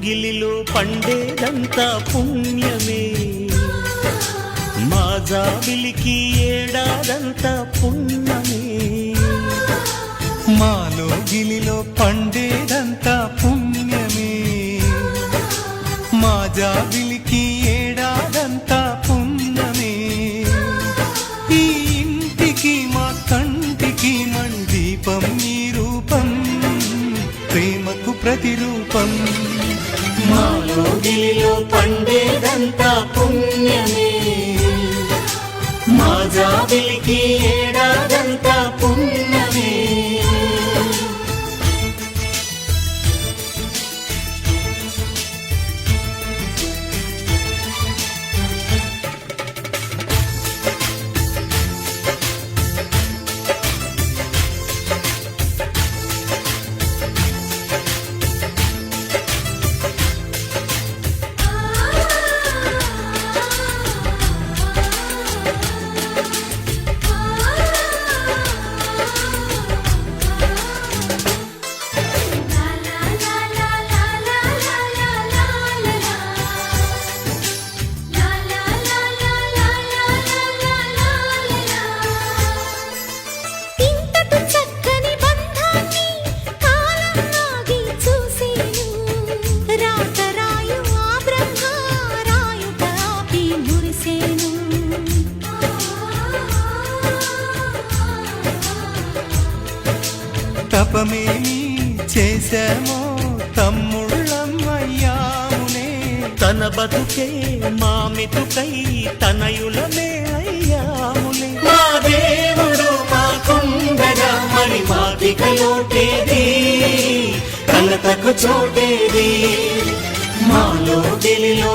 గిలిలో పండేదంతా పుణ్యమే, మా జాబిలికి ఏడాదంతా పుణ్యమే. మాలో గిలిలో పండేదంతా పుణ్యమే, మా జాబిలికి ఏడాదంతా పుణ్యమే. ఈ ఇంటికి మా కంటికి మణిదీపం ఈ రూపం, ప్రేమకు ప్రతిరూపం. మాలో గిలిలో పండేదంతా పుణ్యమే, మా జాబిలికి ఏడాదంతా పుణ్యమే. తపమేమి చేశామో తమ్ముళ్ళమయ్యామునే, తన బతుకే మామితుకై తనయులమే అయ్యాములే. మా దేవుడు మాకుండగా మరి మాకిక లోటేది, కలతకు చోటేది. మాలో గిలిలో